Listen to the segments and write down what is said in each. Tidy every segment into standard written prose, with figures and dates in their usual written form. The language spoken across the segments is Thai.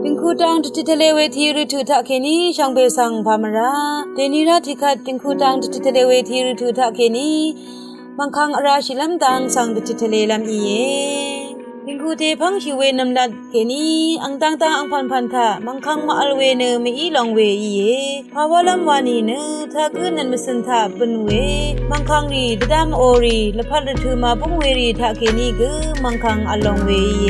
ติงคูตังติทะเลเวทีฤดูทะเคนีช่างเบสังพามราเดนิราธิคัดติงคูตังติทะเลเวทีฤดูทะเคนีมังคังอาราชิลัมตังสังติทะเลลำอีเยติงคูเทพังชิเวนำลัดเคนีอังตังตังอังพันทะมังคังมาอัลเวเนมีอีลองเวอีเยภาวะลำวานีเนทากุนันมสันทะปนเวมังคังรีดดามโอรีละพัดระถือมาปุงเวรีทะเคนีกึมังคังอัลลองเวอีเย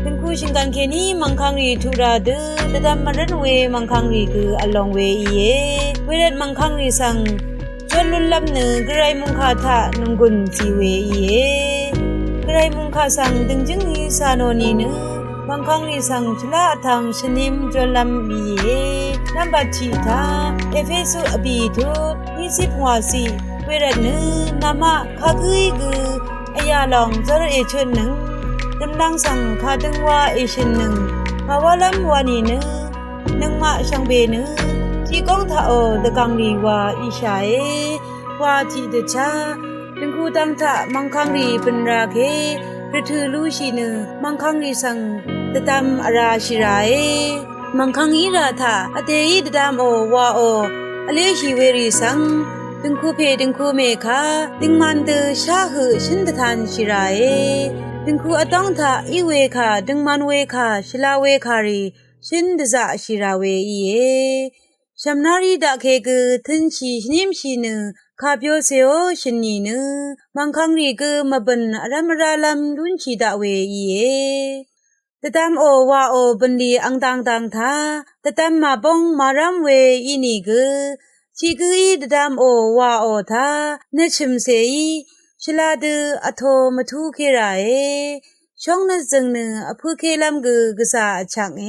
ติงคูชิงกันเคนีมังคังรีทุราดดดามมรันเวมังคังรีกึอัลลองเวอีเยเวเรดมังคังรีสังจนลุนลับเนกระไรมุงคาทะนุงกุนจีเวอีเยกระไรมุงคาสังดึงจึงอีสานนีเนมังคังรีสังชลาทังชนิมจนลำอีเยนับบัชีทาเอเฟซุอบีทุ20หัวสีเวรดเนนามะคากุยกุอยาลองจรเอชนหนึ่งดำดังสังคาดึงว่าเอชนหนึ่งภาวะลำวานีเนนังมะช่างเบเนที่กองทาโอตะกังรีว่าอิชาเอว่าที่เดชาติงคูตังทะมังคังรีเป็นราเคฤถือลูชีเนมังคังรีสังตะตำอาราชิราเอมังคังอีราทะอเตยีตะตำโอวาโออเลชีเวรีสังติงคูเพติงคูเมคาติงมันเตชาหือชินตะทันชิราเอติงคูอต้องทะอีเวคาติงมันเวคาชิลาเวคารีชินดะจะชิราเวอีเยชัมนารีดะเคกึทึนชีนิมชีเนคาเปียวเซโอชินีเนมังคังรีกึมะบันอรัมราลัมลุนชีดะเวอีเยตะตามโอวาโอบันลีอังตังตังทาตะตามมาบงมารัมเวอีนีกึชีกึอีตะตามโอวาโอทาเนชิมเซอีชลาดออโทมะทุเคราเอช่องนจึงเนอพุเคลัมกึกษาฉังเอ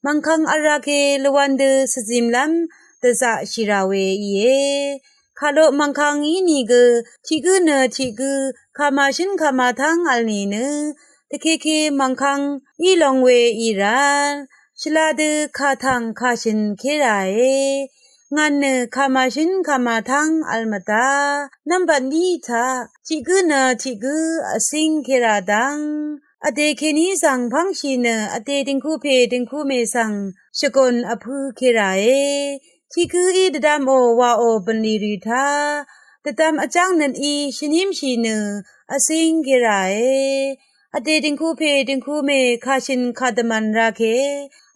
มังคังอาราเคลวันเดสจิมลัมตะจะชิราเวอีเยคาโลมังคังอีนีกทิกึเนทิกึคามาชินคามาทังอัลนีเนตะเคมังคังอีลองเวอีราชลาดคาทังคาชินเคราเองานเนคามาชินคามาทังอัลมตานัมบันนีทาทิกึเนทิกึอสิงเคราดังอเตเคนีสังพังชีเนอเตติงคูเพติงคูเมสังชกลอภุเคราเอที่คืออีตะตามโอวาโอบันลีรีทาตะตามอาจังนันอีชนิมชีเนอสิงเคราเออเตติงคูเพติงคูเมคาชินคาตมันราเค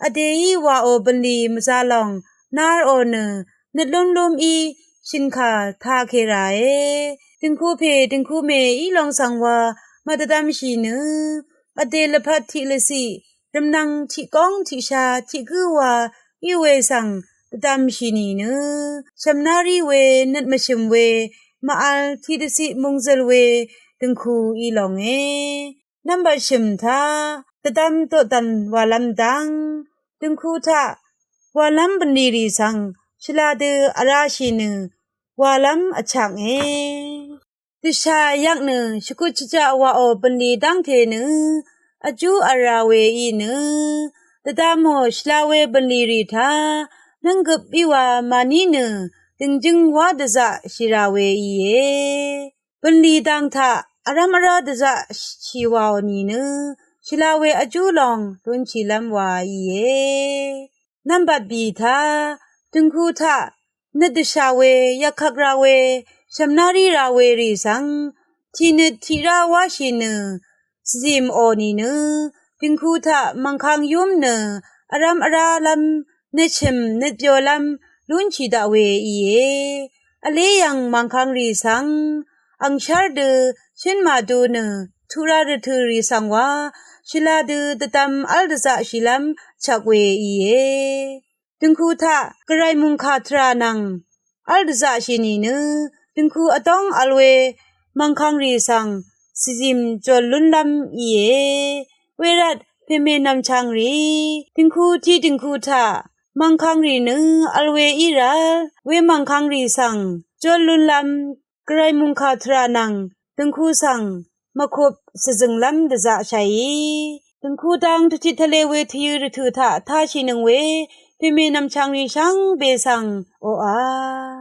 อเตอีวาโอบันลีมซาลองนาร์โอเนนดลมลมอีชินคาทาเคราเอติงคูเพติงคูเมอีลองสังวามาตะตามชีเนอเตละพัดทิละสิรำนังทิกองทิชาทิคือว่าอีเวสังตะตามชีนีเนชัมนารีเวนัดมชิมเวมาอัลทิดสิมงเซลเวตึงคูอีลองเอนัมบะชิมทาตะตามโตตันวาลัมดังตึงคูทาวาลัมบันดีรีสังชลาเดอาราชีเนวาลัมอฉังเอติชายักเนชกุจจะวาโอบันดีดังเทเนอจูอาราเวอีเนตะตามโมชลาเวบันลีรีทานังกับอีวามานีเนตึงจึงวาดจะชิราเวอีเยบันลีดังทาอารามราดจะชีวาวนีเนชลาเวอจูลองลุนชิลัมวาอีเยนัมบัดบีทาตึงคูทานดชาเวยักขกราเวชัมนารีราเวรีสังทีนทีราวาชิเนซิมโอนีเนติงคูทะมังคังยุมเนอารามอาราลัมเนชิมเนเปียวลัมลุนชิดาเวอีเยอเลยังมังคังรีสังอังชาร์เดชินมาดูเนทุราดทุรีสังวาชิลาดตะตัมอัลดะชิลัมชักเวอีเยติงคูทะกระไรมุงคาทรานังอัลดะชินีเนติงคูอตองอัลเวมังคังรีสังสิจิมจอลุนลัมอีเยเวรัดเพเมนัมชังรีติงคูที่ติงคูทามังคังรีเนอัลเวอีราเวมังคังรีสังจอลุนลัมไกรมุงคาทรานังติงคูสังมะคบสจึงลัมดะจะชัยติงคูดังทิทะเลเวทีฤดูทาทาชินึงเวเพเมนัมชังรีชังเบสังโออา